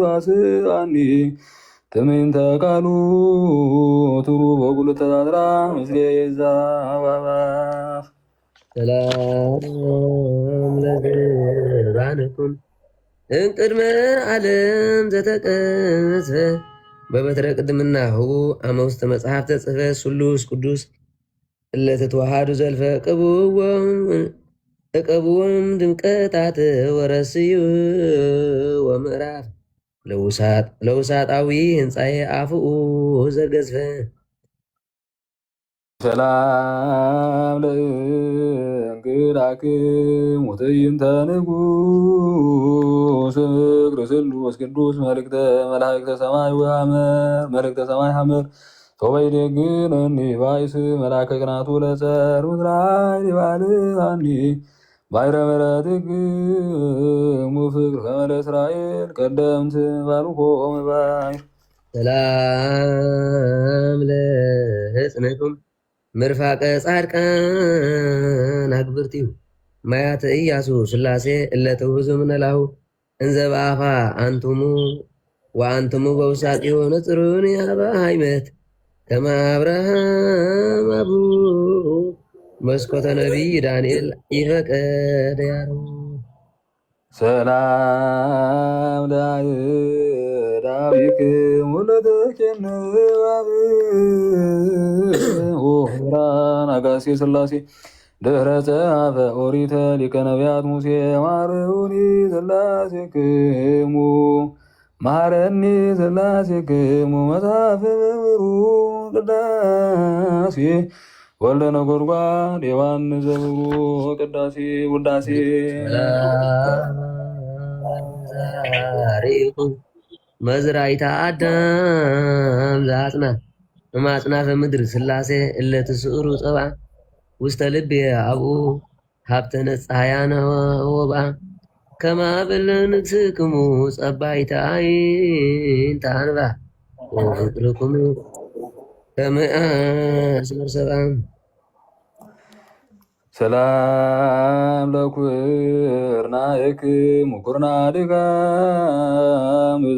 ዋስአኒ ትምንተ ቃሉ ትሩ በጉል ተዛዝራ ምስሌ የዛባባ ሰላም ለዝባንኩም እምቅድመ ዓለም ዘተቀስፈ በበትረ ቅድምና ህቡ አመ ውስተ መጽሐፍ ተጽፈ ስሉስ ቅዱስ እለተተዋሃዱ ዘልፈ እቀብዎም ድምቀታት ወረስዩ ወምዕራፍ ለውሳጣዊ ህንፃዬ አፍኡ ዘገዝፈ ሰላም ለእንግዳክም ወትዕይንተ ንጉሥ እግር ስሉስ ቅዱስ መላእክተ ሰማይ ወሐመር መልእክተ ሰማይ ሐመር ሶበይዴግነኒ ባይስ መልአከ ቅናቱ ለጸር ምድራይ ሊባልአኒ ባይረ ምሕረትክሙ ፍቅር ከመለ እስራኤል ቀደምት ባልኮም ባይር ሰላም ለህፅነኩም ምርፋቀ ጻድቃን አግብርቲሁ ማያተ ኢያሱ ስላሴ እለትውህዙ ምነላሁ እንዘ በአፋ አንቱሙ ወአንቱሙ በውሳጢሁ ንጽሩን ያባ ሃይመት ከመ አብርሃም አቡ መስኮተ ነቢይ ዳንኤል ይፈቀደ ያሩ ሰላም ለአይዳዊክሙ ለተኬንባብ ብርሃን አጋሴ ስላሴ ድኅረ ጸአፈ ኦሪተ ሊቀ ነቢያት ሙሴ ማረውኒ ስላሴክሙ ማረኒ ስላሴክሙ መጽሐፈ በብሩ ቅዳሴ ወልደ ነጎድጓድ ዮሐንስ ዘብሩ ቅዳሴ ውዳሴ ዛሬኩም መዝራይታ አዳም ዘአጽና እማጽናፈ ምድር ስላሴ እለትስዕሩ ጸባ ውስተ ልብ አብኡ ሀብተ ነጻያነ ወባ ከማበለ ንግስክሙ ጸባይተ አይን ታንባ ወፍቅርክሙ ከመአስ መርሰባ ሰላም ለኩርናክሙ ኩርናድካም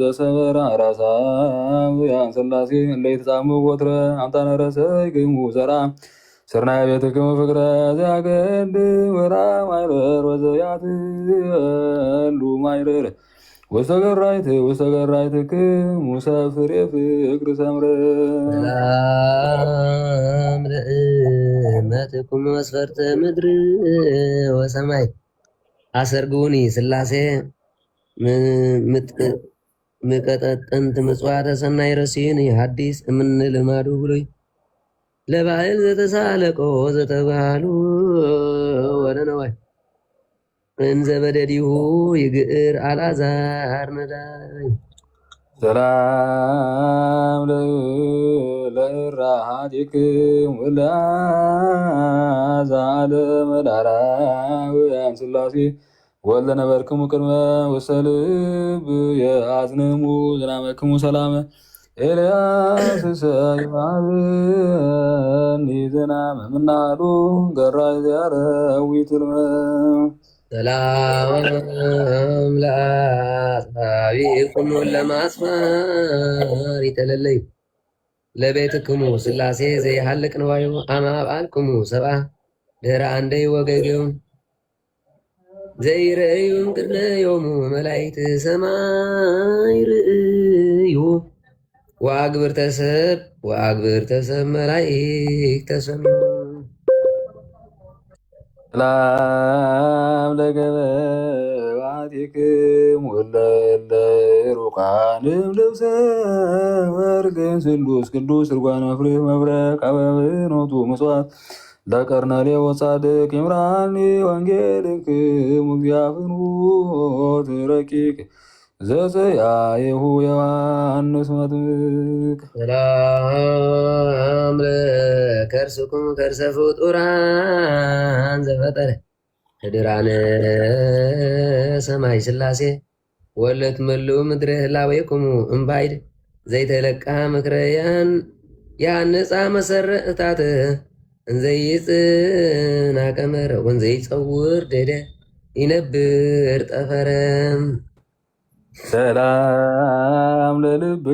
ዘሰበራ ራሳውያን ስላሴ እንደይትጻሙ ወትረ አምጣነ ረሰይክሙ ዘራ ስርናይ ቤትክሙ ፍቅረ ዘያገድ ወራ ማይረር ወዘያትሉ ማይረር ወስተገራይትክሙ ሰፍሬ ፍቅር ሰምረ ሰላም ለእመትኩም መስፈርተ ምድር ወሰማይ አሰርጉኒ ስላሴ ምቀጠጥንት ምጽዋተ ሰናይ ረሲን ሐዲስ እምን ልማዱ ብሉይ ለባህል ዘተሳለቆ ዘተባሉ ወለነዋይ እንዘ በደዲሁ ይግዕር አልዓዛር ነዳይ ሰላም ለእራሃቲክሙ ለዘዓለመ ዳራውያን ስላሴ ወልደ ነበርክሙ ቅድመ ውስተ ልብ የአዝንሙ ዝናመክሙ ሰላመ ኤልያስ ሰይማብኒ ዝናመ ምናሉ ገራይ ዘያረዊ ትልመ ሰላም ለአጽባቢክሙ ለማስፈር ይተለለዩ ለቤትክሙ ስላሴ ዘይሃልቅ ንዋዩ አማብአልክሙ ሰብአ ድህረ አንደይ ወገግዩ ዘይርእዩም ቅድመ ዮሙ መላእክት ሰማይ ርእዩ ወአግብርተ ሰብ መላእክተ ሰምዩ ሰላም ለገበዋቲክሙ እለ ሩቃንም ልብሰ ወርቅን ስሉስ ቅዱስ ርጓን መፍርህ መብረቅ አበብኖቱ መስዋዕት ለቀርነሌዎ ጻድቅ ይምራኒ ወንጌልክሙ እግዚአብሔር ረቂቅ ዘዘያየሁ ዮሐንስ መጥምቅ ሰላም ለከርስኩም ከርሰ ፍጡራን ዘፈጠረ ህድራነ ሰማይ ስላሴ ወለት መልኡ ምድረ ህላዌክሙ እምባይድ ዘይተለቃ ምክረያን ያነጻ መሰረእታት እንዘይጽና ቀመረ ወንዘይጸውር ደደ ይነብር ጠፈረም ሰላም ለልብ